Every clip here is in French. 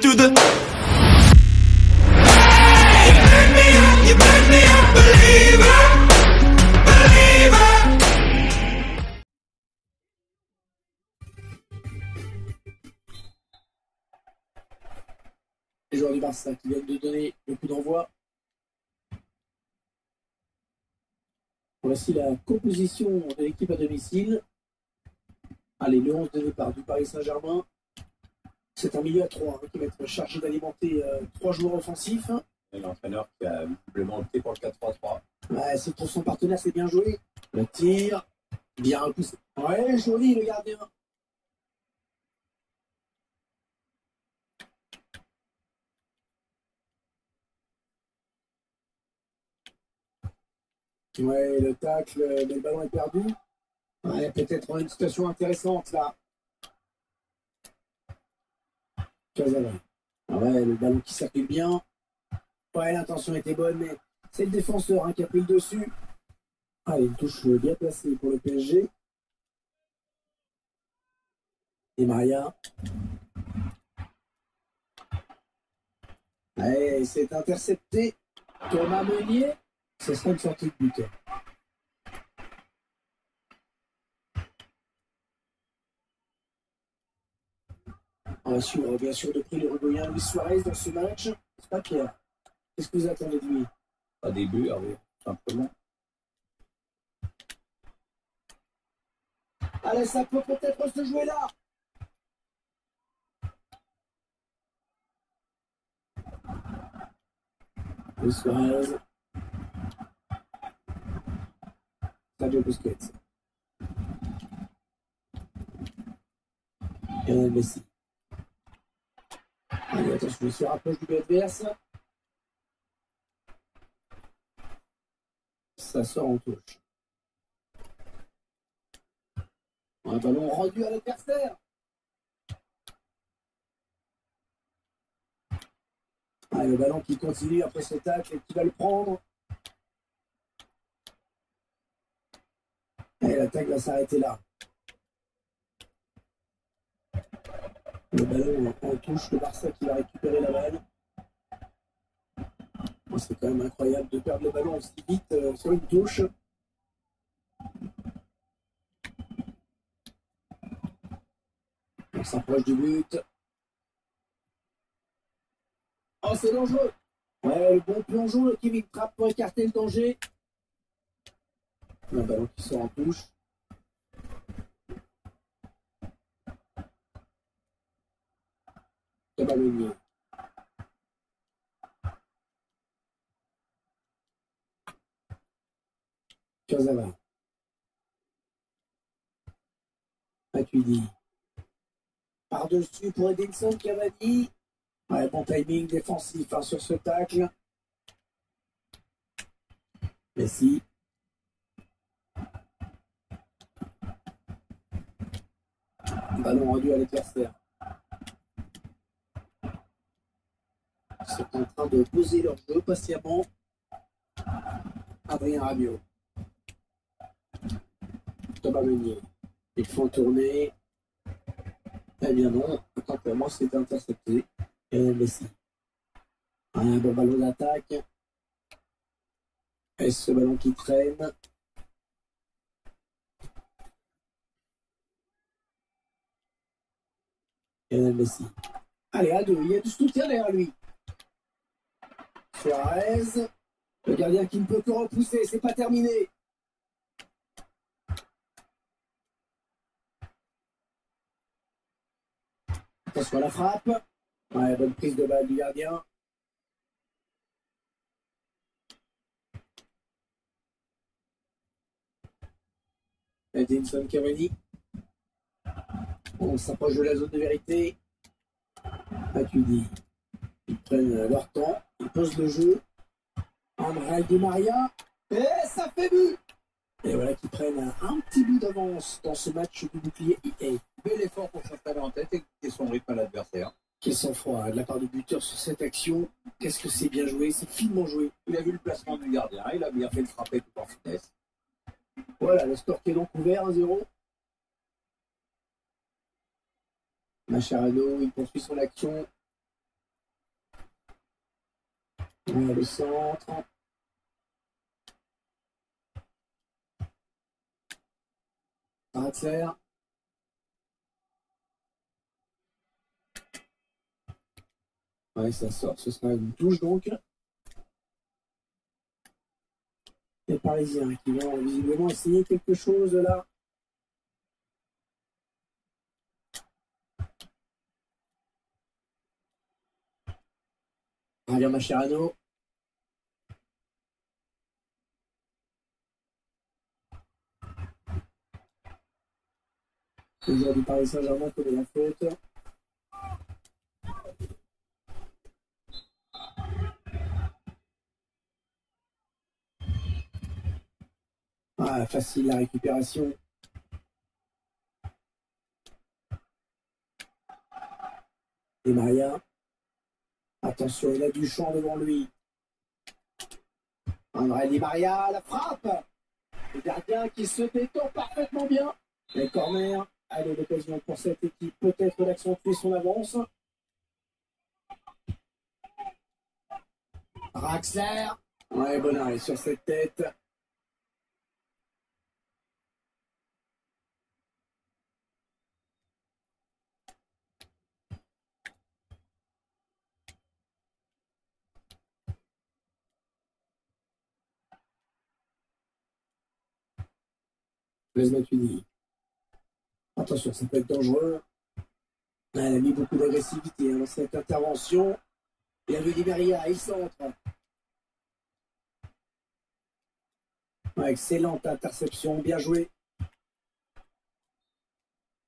to the. You burn me up, believer, believer. Les joueurs du Barça qui viennent de donner le coup d'envoi. Voici la composition de l'équipe à domicile. Allez, le 11 de départ du Paris Saint-Germain. C'est un milieu à 3 qui va être chargé d'alimenter 3 joueurs offensifs. Et l'entraîneur qui a visiblement opté pour le 4-3-3. Ouais, c'est pour son partenaire, c'est bien joué. Le tir, bien repoussé. Ouais, joli le gardien. Ouais, le tacle, mais le ballon est perdu. Ouais, peut-être une situation intéressante là. Cazala. Ouais, le ballon qui circule bien. Ouais, l'intention était bonne, mais c'est le défenseur qui a pris le dessus. Allez, une touche bien placée pour le PSG. Et Maria. Allez, c'est intercepté. Thomas Meunier. Ce sera une sortie de buteur. On va suivre bien sûr de près le Uruguayen Luis Suarez dans ce match. C'est pas Pierre. Qu'est-ce que vous attendez de lui? Pas des buts, simplement. Allez, ça peut peut-être se jouer là. Luis Suarez. Sergio Busquets. Lionel Messi. Allez, attention, il se rapproche du but adverse. Ça sort en touche. Un ballon rendu à l'adversaire. Ah, le ballon qui continue après ce tacle et qui va le prendre. Et l'attaque va s'arrêter là. Le ballon en touche, le Barça qui va récupérer la balle. Oh, c'est quand même incroyable de perdre le ballon aussi vite sur une touche. On s'approche du but. Oh, c'est dangereux. Ouais, le bon plongeon, le Kevin Trapp pour écarter le danger. Un ballon qui sort en touche. Thomas Meunier. Cazala. Matuidi. Par-dessus pour Edinson Cavani. Ouais, bon timing défensif sur ce tacle. Messi. Ballon rendu à l'adversaire. Ils sont en train de poser leur jeu patiemment. Adrien Rabiot. Thomas Meunier. Ils font tourner. Eh bien non, autant pour moi c'est intercepté. Et Messi. Un bon ballon d'attaque. Et ce ballon qui traîne. Et Messi. Allez, à deux, il y a du soutien derrière lui. Suarez. Le gardien qui ne peut que repousser, c'est pas terminé. Attention à la frappe. Ouais, bonne prise de balle du gardien. Edinson Cavani. On s'approche de la zone de vérité. Matuidi. Ils prennent leur temps. Ils posent le jeu. André Di Maria. Et ça fait but. Et voilà qu'ils prennent un petit but d'avance dans ce match du bouclier EA. Bel effort pour s'installer en tête et quitter son rythme à l'adversaire. Quel sang-froid de la part du buteur sur cette action. Qu'est-ce que c'est bien joué, c'est finement joué. Il a vu le placement du gardien, il a bien fait de frapper tout en finesse. Voilà, le score qui est donc ouvert 1-0. Mascherano, il poursuit son action. Ouais, le centre. Draxler. Ouais, ça sort. Ce sera une touche donc. Les Parisiens qui vont visiblement essayer quelque chose là. Javier Mascherano. Le joueur du Paris Saint-Germain connaît la faute. Ah, facile la récupération. Et Maria. Attention, il a du champ devant lui. André Di Maria, la frappe. Le gardien qui se détend parfaitement bien. Les corners. Allez, l'occasion pour cette équipe peut-être d'accentuer son avance. Draxler. Ouais, bon arrêt sur cette tête. Blaise Matuidi. Attention, ça peut être dangereux. Elle a mis beaucoup d'agressivité dans cette intervention. Il a vu Di Maria, il centre. Ouais, excellente interception, bien joué.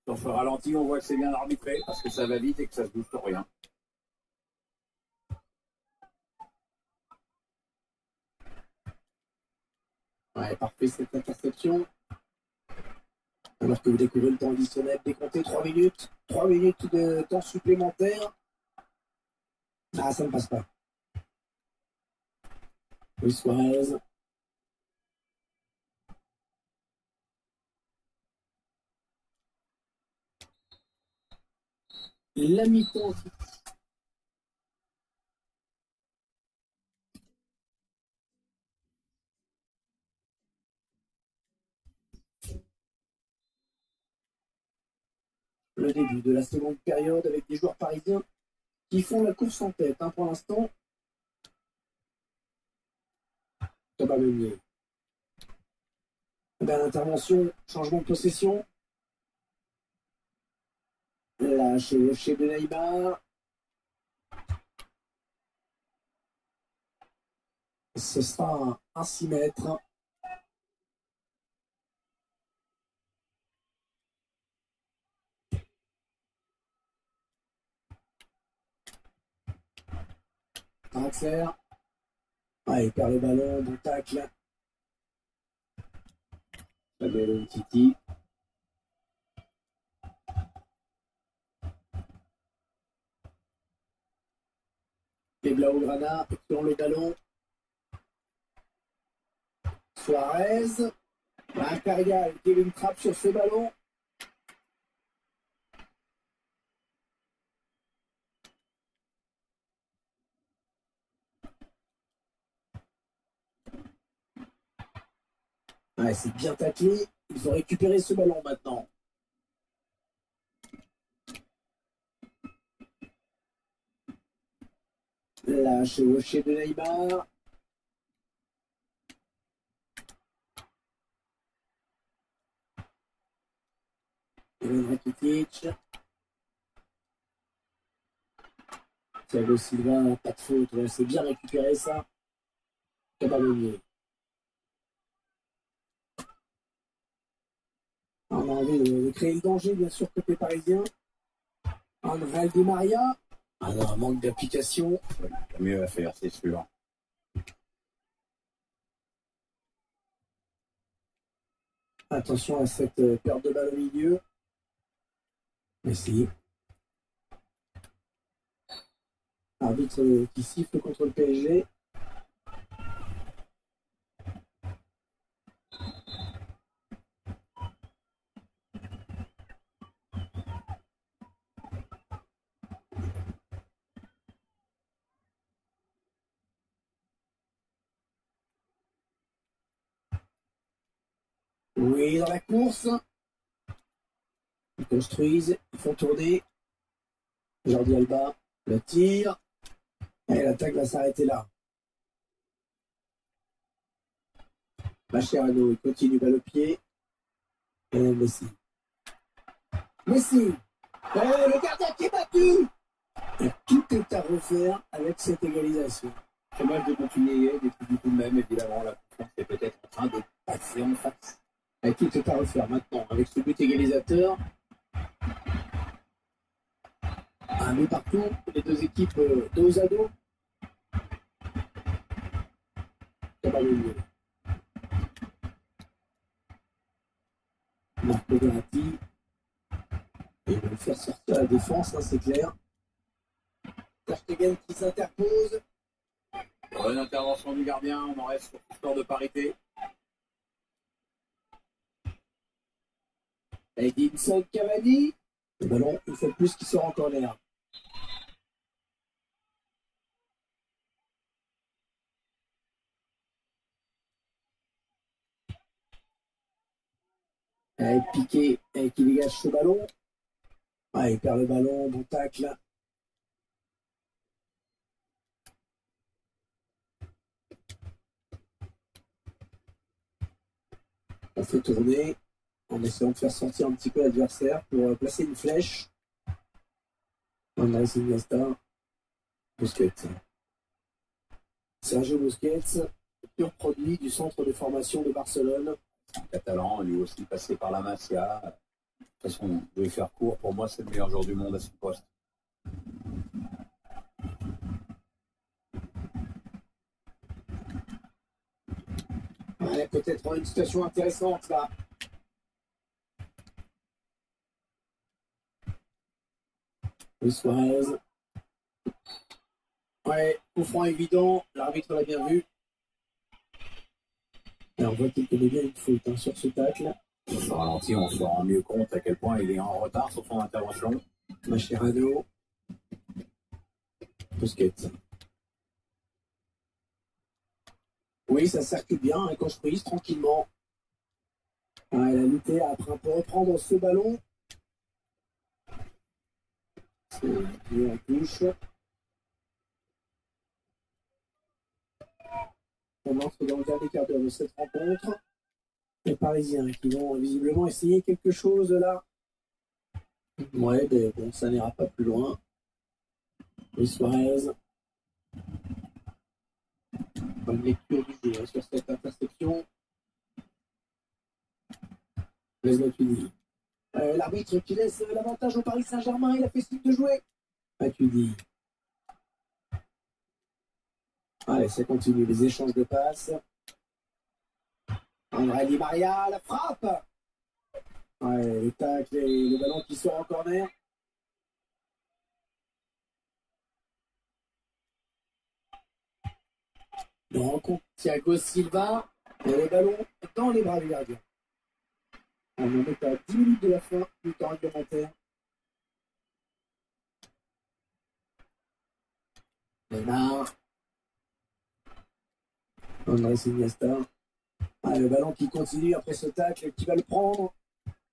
Sur ce ralenti, on voit que c'est bien arbitré parce que ça va vite et que ça se bouge pour rien. Ouais, parfait cette interception. Alors que vous découvrez le temps additionnel, décompté 3 minutes. 3 minutes de temps supplémentaire. Ah, ça ne passe pas. Luis Suarez. La mi-temps. Le début de la seconde période avec des joueurs parisiens qui font la course en tête. Pour l'instant, Thomas Meunier. Belle intervention, changement de possession. Là, chez de Neymar. Ce sera un 6 mètres. Draxler. Ah, il perd le ballon, bon tacle. Fabien Titi. Et Blaugrana sur le ballon. Suarez. Impérial qui a une trappe sur ce ballon. Ouais, c'est bien taclé. Il faut récupérer ce ballon maintenant. Là, chez de Neymar. Ivan Rakitic. Thiago Silva, pas de faute. Ouais, c'est bien récupéré ça. Cabalonier. On a envie de créer le danger, bien sûr, côté parisien. André Di Maria. Ah non, un manque d'application. Ouais, mieux à faire, c'est sûr. Attention à cette perte de balle au milieu. Messi. Arbitre qui siffle contre le PSG. Oui, dans la course. Ils construisent, ils font tourner. Jordi Alba le tire. Et l'attaque va s'arrêter là. Mascherano, il continue balle au pied. Et Messi. Messi. Le gardien qui est battu. Et tout est à refaire avec cette égalisation. Ce match de continuer n'est plus du tout le même, évidemment. La confiance est peut-être en train de passer en face. Et tout est à refaire maintenant avec ce but égalisateur. Un but partout, les deux équipes dos à dos. Marco Verratti. Il va le faire sortir à la défense, hein, c'est clair. Ter Stegen qui s'interpose. Bonne intervention du gardien, on en reste sur le score de parité. Edinson Cavani. Le ballon, une fois de plus, qui sort en corner. Avec Piqué, et qui dégage ce ballon. Ah, il perd le ballon, bon tacle. On fait tourner en essayant de faire sortir un petit peu l'adversaire pour placer une flèche. Andrés Iniesta. Busquets. Sergio Busquets, pur produit du centre de formation de Barcelone. Catalan, lui aussi passé par la Masia. De toute façon, je vais faire court. Pour moi, c'est le meilleur joueur du monde à ce poste. Ouais, peut-être une situation intéressante là. Luis Suarez. Ouais, coup franc évident, l'arbitre l'a bien vu. Et on voit qu'il connaît bien une faute hein, sur ce tacle. Au ralenti, on se rend mieux compte à quel point il est en retard sur son intervention. Mascherano. Busquets. Oui, ça circule bien, hein, construise tranquillement. Ouais, elle a lutté après un peu reprendre ce ballon. C'est en touche. On entre dans le dernier quart d'heure de cette rencontre. Les Parisiens qui vont visiblement essayer quelque chose là. Ouais, mais bon, ça n'ira pas plus loin. Luis Suarez. Bonne lecture du jeu hein, sur cette interception. Matuidi. L'arbitre qui laisse l'avantage au Paris Saint-Germain, il a fait signe de jouer. Matuidi. Allez, ça continue, les échanges de passes. André Di Maria, la frappe. Ouais, les tacles et le ballon qui sort en corner. On rencontre Thiago Silva et le ballon dans les bras du gardien. On en est à 10 minutes de la fin du temps réglementaire. Neymar. Andrés Iniesta. Ah, le ballon qui continue après ce tacle, qui va le prendre.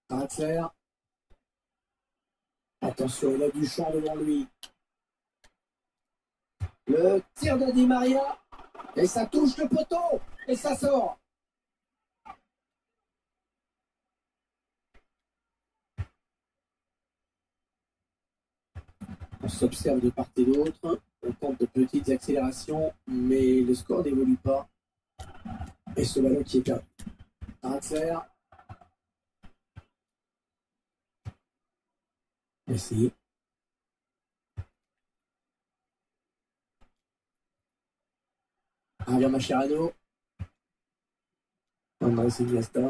Draxler. Attention, il a du champ devant lui. Le tir de Di Maria. Et ça touche le poteau. Et ça sort. On s'observe de part et d'autre. On tente de petites accélérations, mais le score n'évolue pas. Et ce ballon qui est perdu. Draxler. Messi. Javier Mascherano. Andrés Iniesta.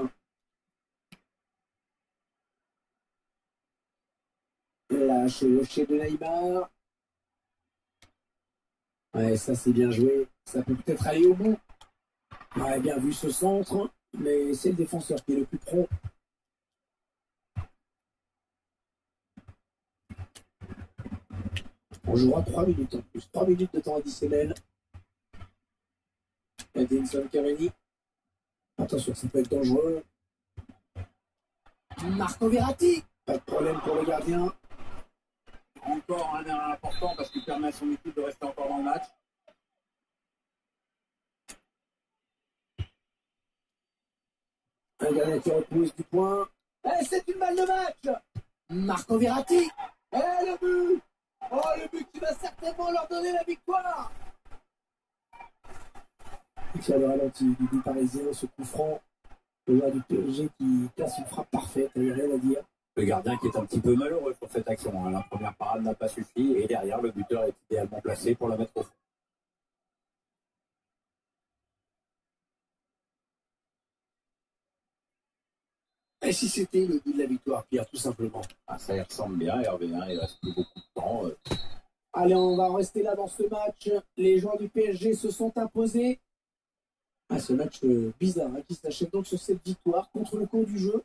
La chevauchée de Neymar. Ouais, ça c'est bien joué. Ça peut peut-être aller au bout. Ouais, bien vu ce centre, mais c'est le défenseur qui est le plus prompt. On jouera 3 minutes en plus. 3 minutes de temps additionnel. Edinson Cavani. Attention, ça peut être dangereux. Marco Verratti. Pas de problème pour le gardien. Encore un arrêt important parce qu'il permet à son équipe de rester encore dans le match. Un gardien qui repousse du point. Et c'est une balle de match. Marco Verratti. Et le but. Oh, le but qui va certainement leur donner la victoire. Et sur le ralenti du but parisien, ce coup franc. Le joueur du PSG qui place une frappe parfaite, il n'y a rien à dire. Le gardien qui est un petit peu malheureux sur cette action. La première parade n'a pas suffi et derrière, le buteur est idéalement placé pour la mettre au fond. Et si c'était le but de la victoire, Pierre, tout simplement. Ah, ça y ressemble bien, Hervé. Il reste plus beaucoup de temps. Allez, on va rester là dans ce match. Les joueurs du PSG se sont imposés. Ah, ce match bizarre qui s'achève donc sur cette victoire contre le cours du jeu.